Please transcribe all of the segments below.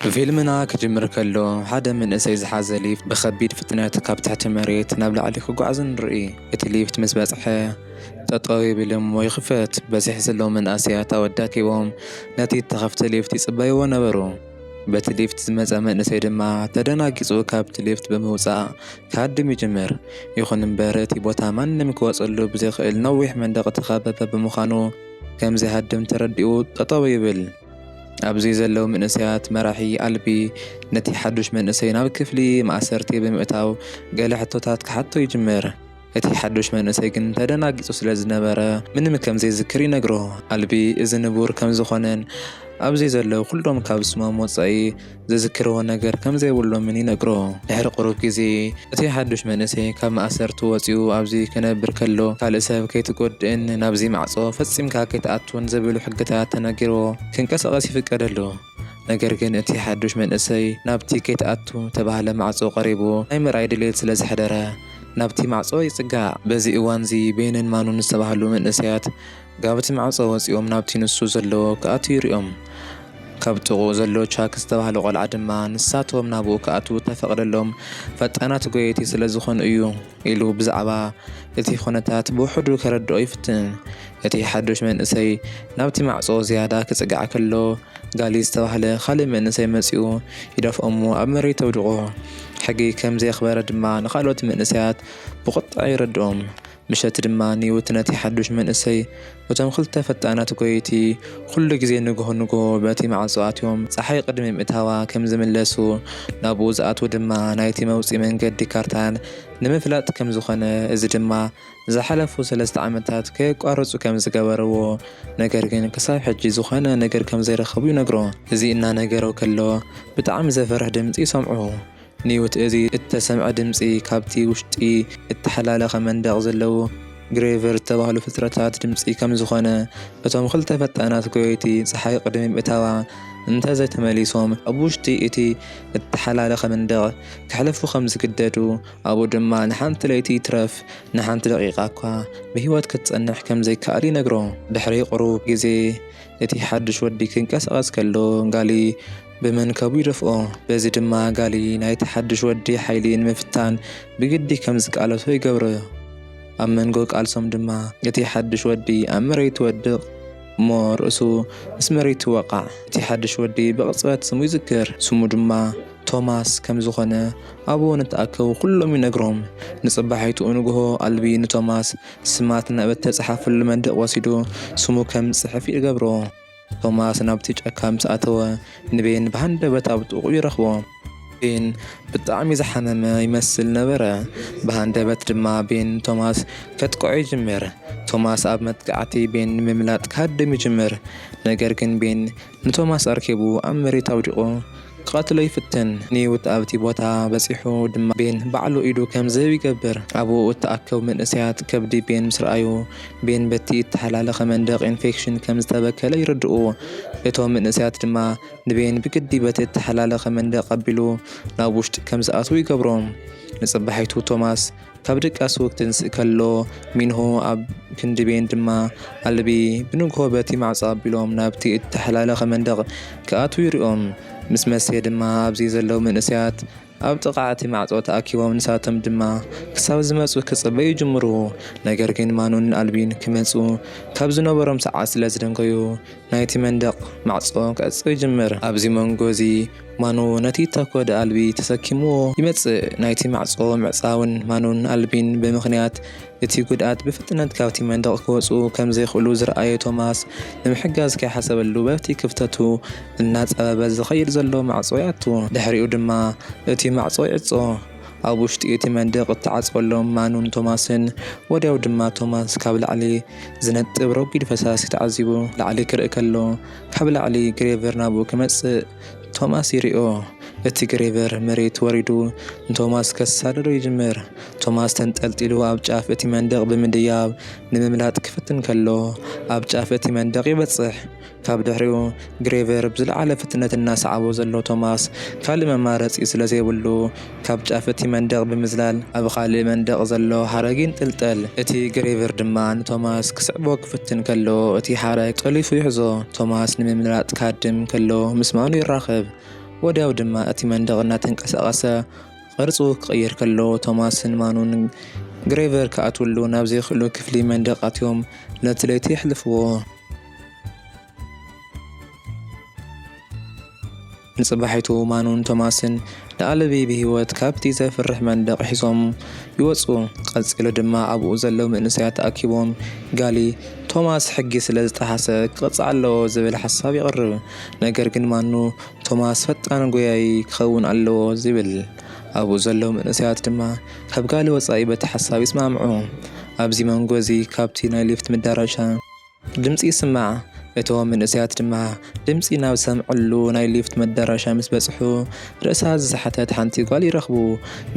فيلمنا كجمر كله حدا من اسي زحاز ليفت بخبيد فتنات كاب تحت مريت نابل علي خقعزن رئي اتليفت مسبصحه تطوي بلم ويخفت بس يحزلو من اسيا توداكي وهم نتي تخفت ليفت يصبايو نبرو بتليفت زمزا من اسي دما تدناقصو كاب تليفت بموصا كادم يجمر يخون مبارتي بوتا من مكوصلو بزي خيل نويح من دق تخابب بمخانو كم زي هدم تردئو تطوي بل أبزي زلو من أسيات مراحي قلبي نتي حدوش من أسينا بكفلي مع سرتي بمئتاو قال حتو تاتك حتو يجمر اتي حدوش من أسيقن تدنا قيسو سلازنا برا من مكم زي ذكري نقرو قلبي إذن نبور كم زخونن أبزي زلو كلهم كابسما موصعي زي ذكرو نقر كم زي ولو مني نقرو لحر قروب كيزي اتي حدوش من أسي كم أسرتو وطيو أبزي كنبر كلو كالساب كي تقود إن نابزي معصو فسيم كاكي تأتون زبلو حقتها تنقرو كنكس أغاسي فكرلو ነገር ግን እቲ ሓዱሽ መንእሰይ ናብቲ ከይተኣቱ ተባህለ ማዕጾ ቀሪቡ ናይ ምርኣይ ድሌት ስለ ዝሕደረ ናብቲ ማዕጾ ይጽጋዕ በዚ እዋን እዚ ቤንን ማኑን ዝተባህሉ መንእሰያት ጋብቲ ማዕጾ ወፂኦም ናብቲ ንሱ ዘለዎ ክኣቱ ይርኦም ካብ ጥቑ ዘሎ ቻክ ዝተባህለ ቆልዓ ድማ ንሳቶም ናብኡ ክኣቱ ተፈቕደሎም ፈጣናት ጎየይቲ ስለ ዝኾኑ እዩ ኢሉ ብዛዕባ እቲ ኩነታት ብውሕዱ ከረድኦ ይፍትን እቲ ሓዱሽ መንእሰይ ናብቲ ማዕጾ ዝያዳ ክጽጋዕ ከሎ ጋሊ ዝተባህለ ካልእ መንእሰይ መጺኡ ይደፍኦሞ ኣብ መሬት ተውድቆ ሕጊ ከም ዘየኽበረ ድማ ንኻልኦት መንእሰያት ብቁጣዕ ይረድኦም ምሸት ድማ ኒውት ነቲ ሓዱሽ መንእሰይ እቶም ክልተ ፈጣናት ጎይቲ ኩሉ ግዜ ንግሆ በቲ ማዕጾ ኣትዮም ፀሓይ ቅድሚ ምእታዋ ከም ዝምለሱ ናብኡ ዝኣትዉ ድማ ናይቲ መውፅኢ መንገዲ ካርታን ንምፍላጥ ከም ዝኾነ እዚ ድማ ዝሓለፉ 3 ዓመታት ከይቋረፁ ከም ዝገበርዎ ነገር ግን ክሳብ ሕጂ ዝኾነ ነገር ከም ዘይረኸቡ ይነግሮ እዚ እናነገሮ ከሎ ብጣዕሚ ዘፈርሕ ድምፂ ይሰምዑ ኒውት እዚ እተሰምዐ ድምፂ ካብቲ ውሽጢ እተሓላለኸ መንደቕ ዘለዉ ግሬቨር ተባህሉ ፍጥረታት ድምፂ ከም ዝኾነ እቶም ክልተ ፈጣናት ጎይቲ ፀሓይ ቅድሚ ምእታዋ እንተዘይተመሊሶም ኣብ ውሽጢ እቲ እተሓላለኸ መንደቕ ክሕለፉ ከም ዝግደዱ ኣብኡ ድማ ንሓንቲ ለይቲ ትረፍ ንሓንቲ ደቂቓ እኳ ብሂወት ክትጸንሕ ከም ዘይከኣል ይነግሮ ድሕሪ ቁሩብ ግዜ እቲ ሓዱሽ ወዲ ክንቀሳቐስ ከሎ ጋሊ በመንከቡ ይደፍኦ በዚ ድማ ጋሊ ናይቲ ሓዱሽ ወዲ ሓይሊ ንምፍታን ብግዲ ከም ዝቃለሶ ይገብሮ ኣብ መንጎ ቃልሶም ድማ እቲ ሓዱሽ ወዲ ኣብ መሬት ይወድቕ እሞ ርእሱ ምስ መሬት ይወቃዕ እቲ ሓዱሽ ወዲ ብቕፅበት ስሙ ይዝክር ስሙ ድማ ቶማስ ከም ዝኾነ ኣብኡ ንተኣከቡ ኩሎም ይነግሮም ንጽባሒቱ ንግሆ ኣልቢ ንቶማስ ስማት ናብ ተጻሓፈሉ መንደቕ ወሲዱ ስሙ ከም ጽሕፍ ይገብሮ ቶማስ ናብቲ ጫካ ምስ ኣተወ ንቤን ብሃንደበት ኣብ ጥቑኡ ይረኽቦ ቤን ብጣዕሚ ዝሓመመ ይመስል ነበረ ብሃንደበት ድማ ቤን ቶማስ ከጥቅዖ ይጅምር ቶማስ ኣብ መጥቃዕቲ ቤን ንምምላጥ ካድም ይጅምር ነገር ግን ቤን ንቶማስ ኣርኪቡ ኣብ መሬት ኣውዲቑ ክቐትሎ ይፍትን ኒውት ኣብቲ ቦታ በፂሑ ድማ ቤን ባዕሉ ኢዱ ከም ዝህብ ይገብር ኣብኡ እተኣከቡ መንእሰያት ከብዲ ቤን ምስ ረኣዩ ቤን በቲ እተሓላለኸ መንደቕ ኢንፌክሽን ከም ዝተበከለ ይርድኡ እቶም መንእሰያት ድማ ንቤን ብግዲ በቲ እተሓላለኸ መንደቕ ኣቢሉ ናብ ውሽጢ ከም ዝኣትዉ ይገብሮም ንጽባሒቱ ቶማስ ካብ ድቃሱ ክትንስእ ከሎ ሚንሆ ኣብ ክንዲ ቤን ድማ ኣልቢ ብንግሆ በቲ ማዕጾ ኣቢሎም ናብቲ እተሓላለኸ መንደቕ ክኣትዉ ይርኦም ምስ መሴ ድማ ኣብዚ ዘለዉ መንእሰያት ኣብ ጥቓዕቲ ማዕጾ ተኣኪቦም ንሳቶም ድማ ክሳብ ዝመፁ ክጽበዩ ይጅምሩ ነገር ግን ማኑን ኣልቢን ክመፁ ካብ ዝነበሮም ሰዓት ስለ ዝደንገዩ ናይቲ መንደቕ ማዕጾ ክዕጽው ይጅምር ኣብዚ መንጎ እዚ ማኑ ነቲ ተኮደ ኣልቢ ተሰኪምዎ ይመጽእ ናይቲ ማዕጾ ምዕጻውን ማኑን ኣልቢን ብምኽንያት እቲ ጉድኣት ብፍጥነት ካብቲ መንደቕ ክወፁ ከም ዘይኽእሉ ዝረኣየ ቶማስ ንምሕጋዝ ከይሓሰበሉ በቲ ክፍተቱ እናፀበበ ዝኸይድ ዘሎ ማዕጾ ይኣቱ ድሕሪኡ ድማ እቲ ማዕጾ ይዕጾ ኣብ ውሽጢ እቲ መንደቕ እተዓጽወሎም ማኑን ቶማስን ወዲያው ድማ ቶማስ ካብ ላዕሊ ዝነጥብ ረጒድ ፈሳሲ ተዓዚቡ ላዕሊ ክርኢ ከሎ ካብ ላዕሊ ግሬቨር ናብኡ ክመጽእ ቶማስ ይሪኦ እቲ ግሬቨር መሬት ወሪዱ ንቶማስ ከሳድዶ ይጅምር ቶማስ ተንጠልጢሉ ኣብ ጫፍ እቲ መንደቕ ብምድያብ ንምምላጥ ክፍትን ከሎ ኣብ ጫፍ እቲ መንደቕ ይበጽሕ ካብ ድሕሪኡ ግሬቨር ብዝለዓለ ፍጥነት እናሰዓቦ ዘሎ ቶማስ ካልእ መማረፂ ስለ ዘይብሉ ካብ ጫፍ እቲ መንደቕ ብምዝላል ኣብ ካልእ መንደቕ ዘሎ ሓረግ ይንጥልጠል እቲ ግሬቨር ድማ ንቶማስ ክስዕቦ ክፍትን ከሎ እቲ ሓረግ ጠሊፉ ይሕዞ ቶማስ ንምምላጥ ካድም ከሎ ምስ ማኑ ይራኸብ ወዲያው ድማ እቲ መንደቕ እናተንቀሳቐሰ ቅርጹ ክቕይር ከሎ ቶማስን ማኑን ግሬቨር ከኣትውሉ ናብ ዘይኽእሉ ክፍሊ መንደቕ ኣትዮም ነቲ ለይቲ የሕልፍዎ። ንጽባሒቱ ማኑን ቶማስን ንኣለቢ ብህይወት ካብቲ ዘፍርሕ መንደቕ ሒዞም ይወፁ። ቀፂሉ ድማ ኣብኡ ዘለው መንእሰያት ተኣኪቦም ጋሊ ቶማስ ሕጊ ስለ ዝተሓሰ ክቕፅዕ ኣለዎ ዝብል ሓሳብ ይቕርብ። ነገር ግን ማኑ ቶማስ ፈጣን ጎያይ ክኸውን ኣለዎ ዝብል። ኣብኡ ዘለው መንእሰያት ድማ ካብ ጋሊ ወፃኢ በቲ ሓሳብ ይስማምዑ። ኣብዚ መንጎ እዚ ካብቲ ናይ ሊፍት መዳረሻ ድምፂ ይስማዕ። እቶም መንእሰያት ድማ ድምፂ ናብ ሰምዕሉ ናይ ሊፍት መዳረሻ ምስ በጽሑ ርእሳ ዝሰሓተት ሓንቲ ጓል ይረኽቡ።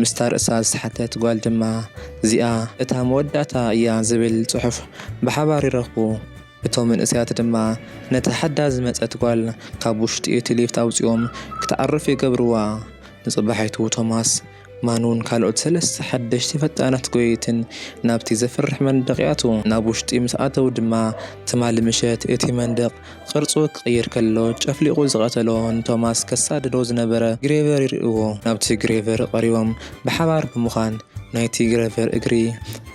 ምስታ ርእሳ ዝሰሓተት ጓል ድማ እዚኣ እታ መወዳእታ እያ ዝብል ጽሑፍ ብሓባር ይረኽቡ። እቶም መንእሰያት ድማ ነታ ሓዳ ዝመጸት ጓል ካብ ውሽጢ እቲ ሊፍት ኣውፂኦም ክትዓርፍ ይገብርዋ። ንጽባሒቱ ቶማስ ማኑን ካልኦት 3 ሓደሽቲ ፈጣናት ጎይትን ናብቲ ዘፍርሕ መንደቕ ይኣትዉ። ናብ ውሽጢ ምስ ኣተው ድማ ትማሊ ምሸት እቲ መንደቕ ቅርጹ ክቕይር ከሎ ጨፍሊቑ ዝቐተሎ ንቶማስ ከሳድዶ ዝነበረ ግሬቨር ይርእዎ። ናብቲ ግሬቨር ቀሪቦም ብሓባር ብምዃን ናይቲ ግሬቨር እግሪ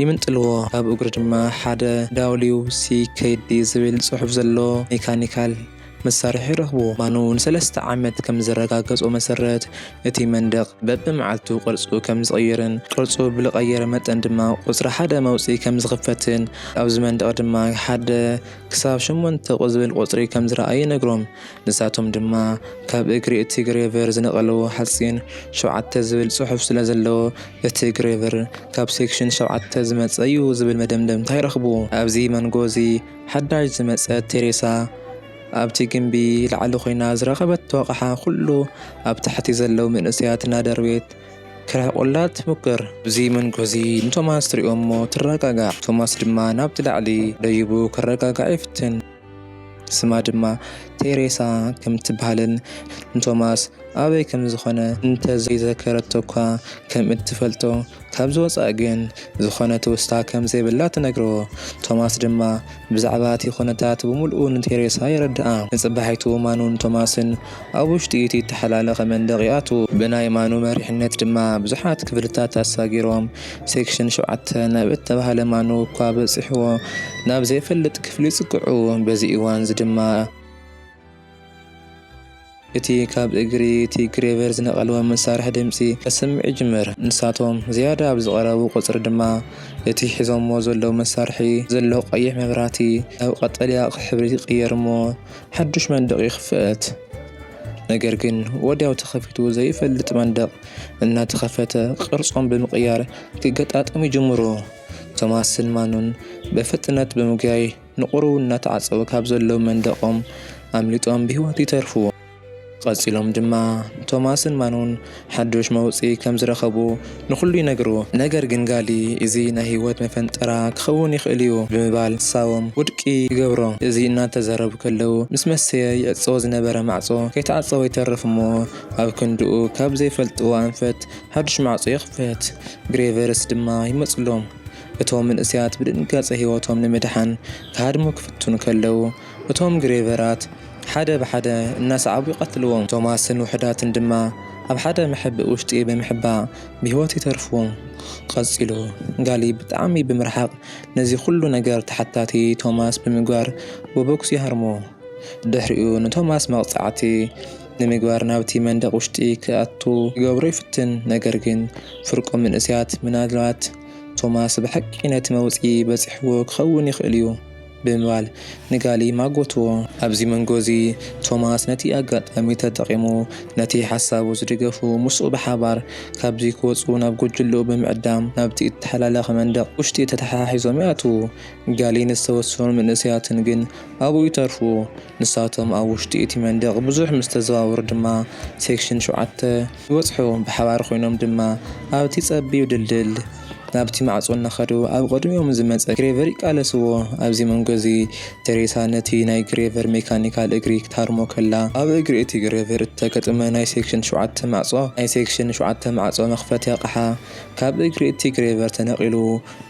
ይምንጥልዎ። ኣብ እግሪ ድማ ሓደ WCKD ዝብል ጽሑፍ ዘለዎ ሜካኒካል መሳርሒ ይረኽቡ። ማኑ ን3 ዓመት ከም ዝረጋገጹ መሰረት እቲ መንደቕ በብመዓልቱ ቅርጹ ከም ዝቕይርን ቅርጹ ብዝቐየረ መጠን ድማ ቁጽሪ 1 መውፅኢ ከም ዝኽፈትን ኣብዚ መንደቕ ድማ 1 ክሳብ 8 ዝብል ቁጽሪ ከም ዝረኣይ ይነግሮም። ንሳቶም ድማ ካብ እግሪ እቲ ግሬቨር ዝነቐለዎ ሓፂን 7 ዝብል ጽሑፍ ስለ ዘለዎ እቲ ግሬቨር ካብ ሴክሽን 7 ዝመጸ እዩ ዝብል መደምደምታ ይረኽቡ። ኣብዚ መንጎ እዚ ሓዳሽ ዝመጸት ቴሬሳ ኣብቲ ግንቢ ላዕሊ ኮይና ዝረኸበት ኣቕሓ ኩሉ ኣብ ታሕቲ ዘለው መንእሰያት እናደርቤት ክረሕቁላ ትሙክር። እዚ መንጎ እዚ ንቶማስ ትሪኦሞ ትረጋጋዕ። ቶማስ ድማ ናብቲ ላዕሊ ደይቡ ክረጋጋዕ ይፍትን። ስማ ድማ ቴሬሳ ከም ትበሃልን ንቶማስ ኣበይ ከም ዝኾነ እንተዘይዘከረቶ እኳ ከም እትፈልጦ ካብ ዝወፃእ ግን ዝኾነ ትውስታ ከም ዘይብላ ትነግሮ። ቶማስ ድማ ብዛዕባ እቲ ኩነታት ብምልኡ ንቴሬሳ ይረድኣ። ንጽባሒቱ ማኑን ቶማስን ኣብ ውሽጢ እቲ ተሓላለኸ መንደቕ ይኣትዉ። ብናይ ማኑ መሪሕነት ድማ ብዙሓት ክፍልታት ኣሳጊሮም ሴክሽን 7 ናብ እተባሃለ ማኑ እኳ በፂሕዎ ናብ ዘይፈልጥ ክፍሊ ይጽግዑ። በዚ እዋን እዚ ድማ እቲ ካብ እግሪ እቲ ግሬቨር ዝነቐልዎ መሳርሒ ድምፂ ከስምዕ ይጅምር። ንሳቶም ዝያዳ ኣብ ዝቐረቡ ቁጽሪ ድማ እቲ ሒዞሞ ዘለው መሳርሒ ዘለዎ ቀይሕ መብራህቲ ኣብ ቀጠልያ ሕብሪ ይቕየር እሞ ሓዱሽ መንደቕ ይኽፈት። ነገር ግን ወዲያው ተኸፊቱ ዘይፈልጥ መንደቕ እናተኸፈተ ቅርጾም ብምቕያር ክገጣጠሙ ይጅምሩ። ቶማስን ማኑን በፍጥነት ብምጉያይ ንቑሩብ እናተዓጸቡ ካብ ዘለው መንደቆም ኣምሊጦም ብህይወት ይተርፉ። ቀፂሎም ድማ ቶማስን ማኑን ሓዱሽ መውፅኢ ከም ዝረኸቡ ንኹሉ ይነግሩ። ነገር ግን ጋሊ እዚ ናይ ህይወት መፈንጠራ ክኸውን ይኽእል እዩ ብምባል ሳቦም ውድቂ ይገብሮ። እዚ እናተዛረቡ ከለው ምስ መሰየ ይዕፀዎ ዝነበረ ማዕጾ ከይተዓፀወ ይተርፍ እሞ ኣብ ክንድኡ ካብ ዘይፈልጥዎ ኣንፈት ሓዱሽ ማዕጾ ይኽፈት። ግሬቨርስ ድማ ይመፅሎም። እቶም መንእሰያት ብድንጋጸ ህይወቶም ንምድሓን ካድሞ ክፍትኑ ከለው እቶም ግሬቨራት ሓደ ብሓደ እናሰዓቡ ይቐትልዎም። ቶማስን ውሕዳትን ድማ ኣብ ሓደ መሕብእ ውሽጢ ብምሕባእ ብህይወት ይተርፍዎም። ቀፂሉ ጋሊ ብጣዕሚ ብምርሓቕ ነዚ ኩሉ ነገር ተሓታቲ ቶማስ ብምግባር ወበክሱ ይሃርሞ። ድሕሪኡ ንቶማስ መቕጻዕቲ ንምግባር ናብቲ መንደቕ ውሽጢ ክኣቱ ይገብሮ ይፍትን። ነገር ግን ፍርቆም መንእሰያት ምናልባት ቶማስ ብሓቂ ነቲ መውፅኢ በፂሕዎ ክኸውን ይኽእል እዩ ብምባል ንጋሊ ማጎትዎ። ኣብዚ መንጎ እዚ ቶማስ ነቲ ኣጋጣሚ ተጠቒሙ ነቲ ሓሳቡ ዝድገፉ ምስኡ ብሓባር ካብዚ ክወፁ ናብ ጉጅሉ ብምዕዳም ናብቲ እተሓላለኸ መንደቕ ውሽጢ ተተሓሒዞም ይኣትዉ። ጋሊ ንዝተወሰኑ መንእሰያትን ግን ኣብኡ ይተርፉ። ንሳቶም ኣብ ውሽጢ እቲ መንደቕ ብዙሕ ምስ ተዘዋወሩ ድማ ሴክሽን 7 ይወፅሑ። ብሓባር ኮይኖም ድማ ኣብቲ ጸቢብ ድልድል ናብቲ ማዕጾ እናኸዱ ኣብ ቅድሚኦም ዝመጸ ግሬቨር ይቃለስዎ። ኣብዚ መንጎ እዚ ቴሬሳ ነቲ ናይ ግሬቨር ሜካኒካል እግሪ ክታርሞ ከላ ኣብ እግሪ እቲ ግሬቨር እተገጥመ ናይ ሴክሽን 7 ማዕጾ መኽፈቲ ኣቕሓ ካብ እግሪ እቲ ግሬቨር ተነቒሉ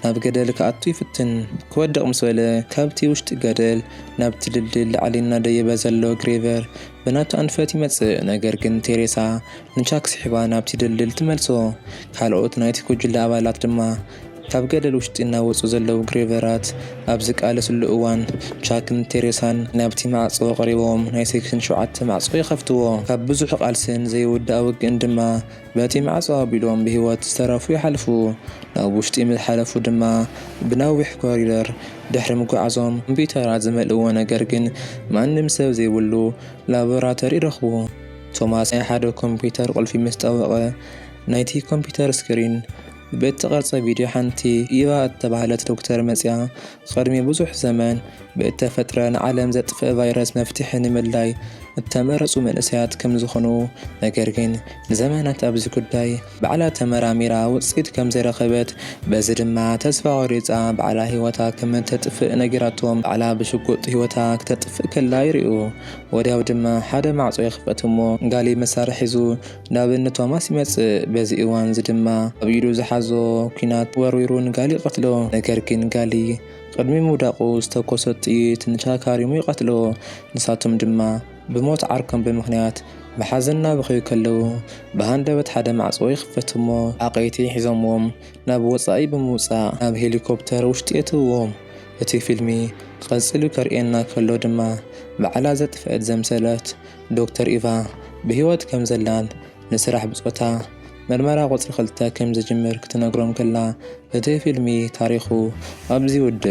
ናብ ገደል ክኣቱ ይፍትን። ክወድቕ ምስ በለ ካብቲ ውሽጢ ገደል ናብቲ ድልድል ላዕሊ እናደየበ ዘሎ ግሬቨር ብናቱ ኣንፈት ይመጽእ። ነገር ግን ቴሬሳ ንቻክ ስሒባ ናብቲ ድልድል ትመልሶ። ካልኦት ናይቲ ጉጅለ ኣባላት ድማ ካብ ገደል ውሽጢ እናወፁ ዘለዉ ግሬቨራት ኣብ ዝቃለስሉ እዋን ቻክን ቴሬሳን ናብቲ ማዕጾ ቀሪቦም ናይ ሴክሽን 7 ማዕጾ ይኸፍትዎ። ካብ ብዙሕ ቃልስን ዘይውዳእ ውግእን ድማ በቲ ማዕጾ ኣቢሎም ብህይወት ዝተረፉ ይሓልፉ። ናብ ውሽጢ ምሓለፉ ድማ ብነዊሕ ኮሪደር ድሕሪ ምጓዓዞም ኮምፒተራት ዝመልእዎ ነገር ግን ማንም ሰብ ዘይብሉ ላቦራቶሪ ረኽቡ። ቶማስ ናይ ሓደ ኮምፒተር ቁልፊ ምስ ጠወቐ ናይቲ ኮምፒተር ስክሪን በቲ ቐርጸ ቪድዮ ሓንቲ ኢቫ እተባህለት ዶክተር መጽያ ቅድሚ ብዙሕ ዘመን ብእተፈጥረ ንዓለም ዘጥፍእ ቫይረስ መፍትሒ ንምላይ እተመረጹ መንእሰያት ከም ዝኾኑ ነገር ግን ንዘመናት ኣብዚ ጉዳይ ባዕላ ተመራሚራ ውፅኢት ከም ዘይረኸበት በዚ ድማ ተስፋ ቆሪፃ ባዕላ ህይወታ ከም እተጥፍእ ነጊራቶም ባዕላ ብሽጉጥ ህይወታ ክተጥፍእ ከላ ይርኡ። ወዲያው ድማ ሓደ ማዕጾ ይኽፈት እሞ ጋሊ መሳርሒ ሒዙ ናብ እኒ ቶማስ ይመጽእ። በዚ እዋን እዚ ድማ ኣብ ኢዱ ዝሓዞ ኩናት ወርዊሩ ንጋሊ ይቐትሎ። ነገር ግን ጋሊ ቅድሚ ምውዳቑ ዝተኮሰ ጥይት ንቻካሪሙ ይቐትሎ። ንሳቶም ድማ ብሞት ዓርኮም ብምኽንያት ብሓዘን እናበኸዩ ከለዉ ብሃንደበት ሓደ ማዕጾ ይኽፈት እሞ ዓቐይቲ ሒዞምዎም ናብ ወጻኢ ብምውፃእ ናብ ሄሊኮፕተር ውሽጢ የትውዎም። እቲ ፊልሚ ቀፂሉ ከርኤና ከሎ ድማ ባዕላ ዘጥፍአት ዘምሰለት ዶክተር ኢቫ ብህይወት ከም ዘላን ንስራሕ ብጾታ ምርመራ ቁጽሪ 2 ከም ዝጅምር ክትነግሮም ከላ እቲ ፊልሚ ታሪኹ ኣብዚ ውድእ